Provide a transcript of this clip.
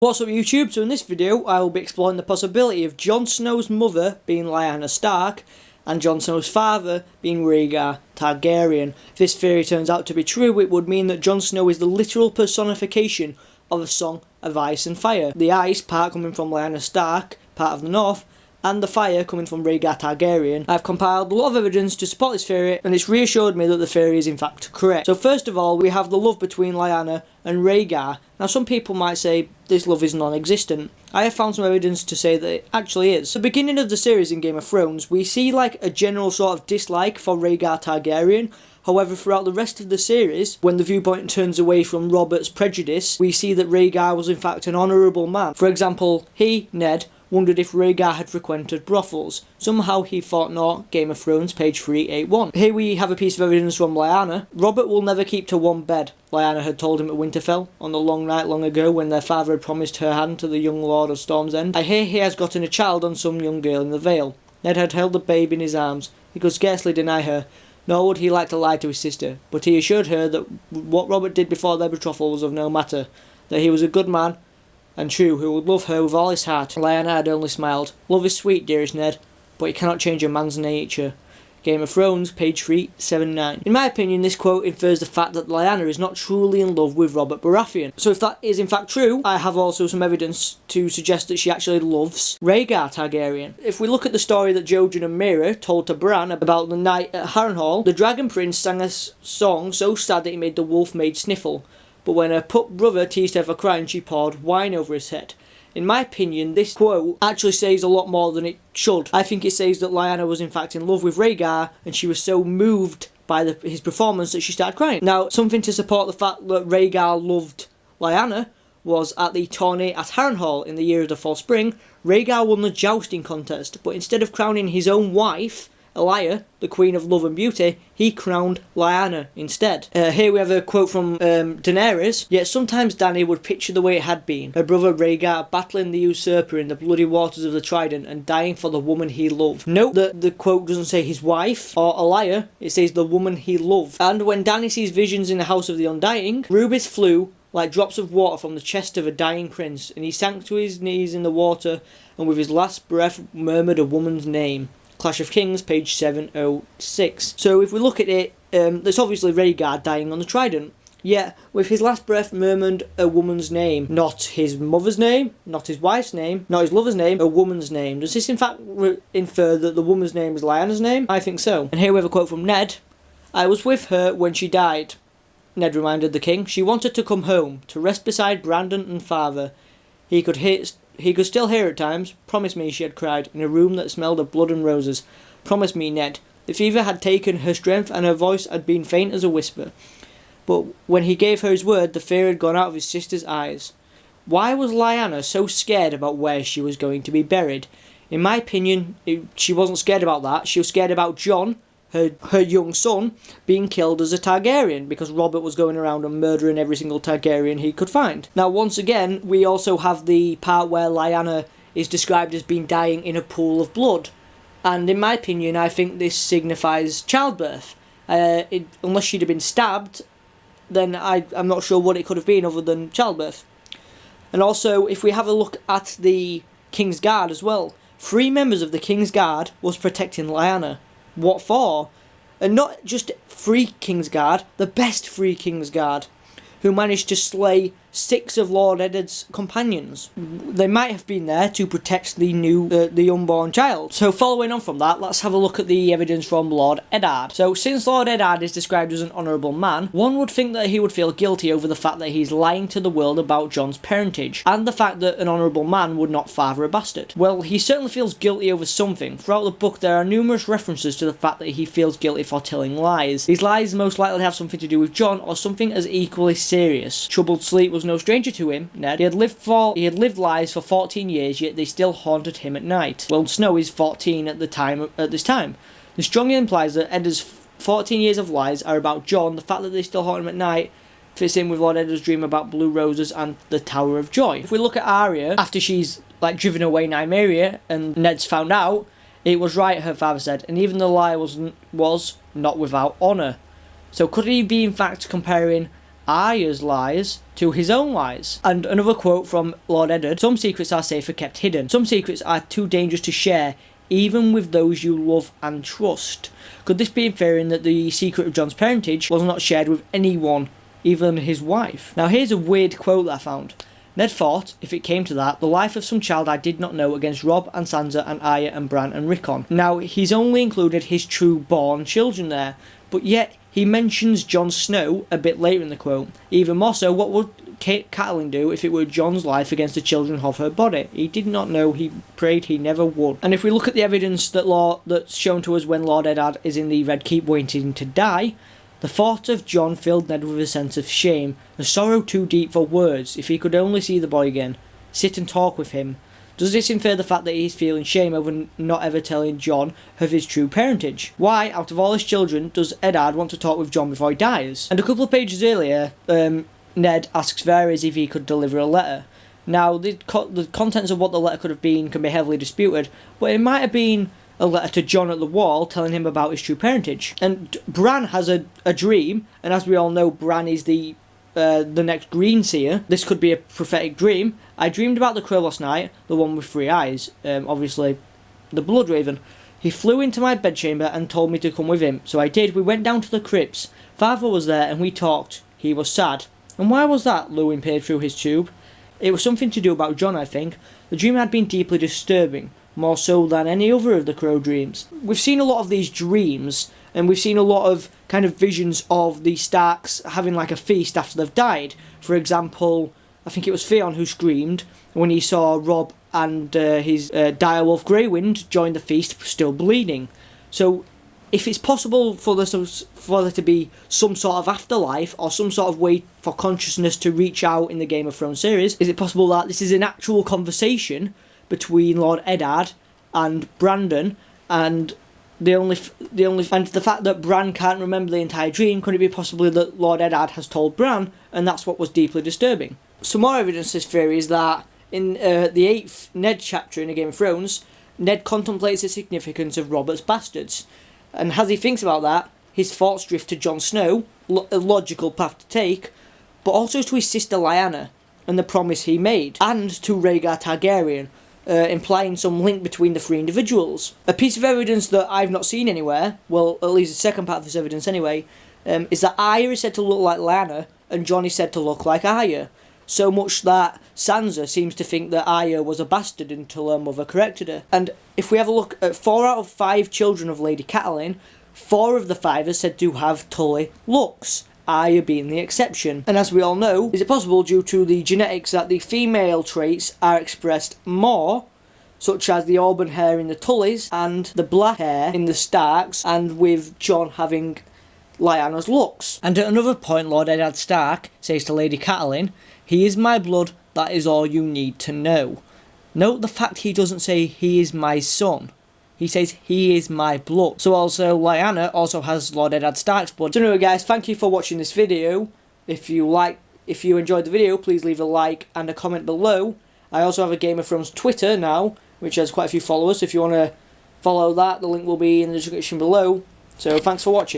What's up YouTube? So in this video I will be exploring the possibility of Jon Snow's mother being Lyanna Stark and Jon Snow's father being Rhaegar Targaryen. If this theory turns out to be true, it would mean that Jon Snow is the literal personification of a song of ice and fire. The ice part coming from Lyanna Stark, part of the north, and the fire coming from Rhaegar Targaryen. I've compiled a lot of evidence to support this theory, and it's reassured me that the theory is in fact correct. So first of all, we have the love between Lyanna and Rhaegar. Now some people might say this love is non-existent. I have found some evidence to say that it actually is. At the beginning of the series in Game of Thrones, we see like a general sort of dislike for Rhaegar Targaryen. However, throughout the rest of the series, when the viewpoint turns away from Robert's prejudice, we see that Rhaegar was in fact an honourable man. For example, he, Ned, wondered if Rhaegar had frequented brothels. Somehow he thought not. Game of Thrones, page 381. Here we have a piece of evidence from Lyanna. Robert will never keep to one bed, Lyanna had told him at Winterfell on the long night long ago when their father had promised her hand to the young lord of Storm's End. I hear he has gotten a child on some young girl in the Vale. Ned had held the babe in his arms. He could scarcely deny her, nor would he like to lie to his sister, but he assured her that what Robert did before their betrothal was of no matter, that he was a good man and true, who would love her with all his heart. Lyanna had only smiled. Love is sweet, dearest Ned, but it cannot change a man's nature. Game of Thrones, page 379. In my opinion, this quote infers the fact that Lyanna is not truly in love with Robert Baratheon. So if that is in fact true, I have also some evidence to suggest that she actually loves Rhaegar Targaryen. If we look at the story that Jojen and Meera told to Bran about the night at Harrenhal, the Dragon Prince sang a song so sad that it made the wolf maid sniffle. But when her pup brother teased her for crying, she poured wine over his head. In my opinion, this quote actually says a lot more than it should. I think it says that Lyanna was in fact in love with Rhaegar, and she was so moved by his performance that she started crying. Now, something to support the fact that Rhaegar loved Lyanna was at the tourney at Harrenhal in the year of the Fall Spring. Rhaegar won the jousting contest, but instead of crowning his own wife, Elia, the Queen of Love and Beauty, he crowned Lyanna instead. Here we have a quote from Daenerys. Yet sometimes Dany would picture the way it had been. Her brother Rhaegar battling the usurper in the bloody waters of the Trident and dying for the woman he loved. Note that the quote doesn't say his wife or Elia, it says the woman he loved. And when Dany sees visions in the House of the Undying, rubies flew like drops of water from the chest of a dying prince, and he sank to his knees in the water and with his last breath murmured a woman's name. Clash of Kings, page 706. So if we look at it, there's obviously Rhaegar dying on the Trident. Yet, with his last breath murmured a woman's name. Not his mother's name, not his wife's name, not his lover's name, a woman's name. Does this in fact infer that the woman's name is Lyanna's name? I think so. And here we have a quote from Ned. I was with her when she died, Ned reminded the king. She wanted to come home, to rest beside Brandon and father. He could still hear at times. Promise me, she had cried, in a room that smelled of blood and roses. Promise me, Ned. The fever had taken her strength and her voice had been faint as a whisper. But when he gave her his word, the fear had gone out of his sister's eyes. Why was Lyanna so scared about where she was going to be buried? In my opinion, she wasn't scared about that. She was scared about Jon, her young son, being killed as a Targaryen because Robert was going around and murdering every single Targaryen he could find. Now, once again, we also have the part where Lyanna is described as being dying in a pool of blood. And in my opinion, I think this signifies childbirth. Unless she'd have been stabbed, then I'm not sure what it could have been other than childbirth. And also, if we have a look at the King's Guard as well, 3 members of the King's Guard was protecting Lyanna. What for? And not just 3 King's Guard, the best 3 King's Guard, who managed to slay 6 of Lord Eddard's companions. They might have been there to protect the unborn child. So following on from that, let's have a look at the evidence from Lord Eddard. So since Lord Eddard is described as an honourable man, one would think that he would feel guilty over the fact that he's lying to the world about Jon's parentage, and the fact that an honourable man would not father a bastard. Well, he certainly feels guilty over something. Throughout the book there are numerous references to the fact that he feels guilty for telling lies. These lies most likely have something to do with Jon or something as equally serious. Troubled sleep was no stranger to him, Ned. He had lived lies for 14 years, yet they still haunted him at night. Well, Snow is 14 at this time. This strongly implies that Eddard's 14 years of lies are about Jon. The fact that they still haunt him at night fits in with Lord Eddard's dream about blue roses and the Tower of Joy. If we look at Arya, after she's driven away Nymeria and Ned's found out, it was right, her father said, and even the lie was not without honour. So could he be in fact comparing Arya's lies to his own lies. And another quote from Lord Eddard: "Some secrets are safer kept hidden. Some secrets are too dangerous to share, even with those you love and trust." Could this be inferring that the secret of Jon's parentage was not shared with anyone, even his wife? Now here's a weird quote that I found. Ned fought, if it came to that, the life of some child I did not know against Robb and Sansa and Arya and Bran and Rickon. Now he's only included his true born children there, but yet he mentions Jon Snow a bit later in the quote. Even more so, what would Catelyn do if it were Jon's life against the children of her body? He did not know, he prayed he never would. And if we look at the evidence that's shown to us when Lord Eddard is in the Red Keep waiting to die, the thought of Jon filled Ned with a sense of shame, a sorrow too deep for words. If he could only see the boy again, sit and talk with him. Does this infer the fact that he's feeling shame over not ever telling Jon of his true parentage? Why, out of all his children, does Eddard want to talk with Jon before he dies? And a couple of pages earlier, Ned asks Varys if he could deliver a letter. Now, the contents of what the letter could have been can be heavily disputed, but it might have been a letter to Jon at the Wall telling him about his true parentage. And Bran has a dream, and as we all know, Bran is the next Green Seer. This could be a prophetic dream. I dreamed about the crow last night, the one with 3 eyes, obviously the Blood Raven. He flew into my bedchamber and told me to come with him, so I did. We went down to the crypts. Father was there and we talked. He was sad. And why was that? Lewin peered through his tube. It was something to do about Jon, I think. The dream had been deeply disturbing, more so than any other of the crow dreams. We've seen a lot of these dreams, and we've seen a lot of kind of visions of the Starks having like a feast after they've died. For example, I think it was Theon who screamed when he saw Robb and his direwolf Greywind join the feast still bleeding. So if it's possible for there to be some sort of afterlife or some sort of way for consciousness to reach out in the Game of Thrones series, is it possible that this is an actual conversation between Lord Eddard and Brandon, and and the fact that Bran can't remember the entire dream? Could it be possibly that Lord Eddard has told Bran, and that's what was deeply disturbing? Some more evidence to this theory is that in the 8th Ned chapter in the Game of Thrones, Ned contemplates the significance of Robert's bastards, and as he thinks about that, his thoughts drift to Jon Snow, a logical path to take, but also to his sister Lyanna and the promise he made, and to Rhaegar Targaryen, implying some link between the 3 individuals. A piece of evidence that I've not seen anywhere, well, at least the second part of this evidence anyway, is that Arya is said to look like Lyanna and Jon is said to look like Arya. So much that Sansa seems to think that Arya was a bastard until her mother corrected her. And if we have a look at 4 out of 5 children of Lady Catelyn, 4 of the 5 are said to have Tully looks, Arya being the exception. And as we all know, is it possible due to the genetics that the female traits are expressed more, such as the auburn hair in the Tullys and the black hair in the Starks, and with Jon having Lyanna's looks? And at another point, Lord Eddard Stark says to Lady Catelyn, "He is my blood, that is all you need to know." Note the fact he doesn't say he is my son. He says he is my blood. So also Lyanna also has Lord Eddard Stark's blood. So anyway guys, thank you for watching this video. If you enjoyed the video, please leave a like and a comment below. I also have a Game of Thrones Twitter now, which has quite a few followers. If you want to follow that, the link will be in the description below. So thanks for watching.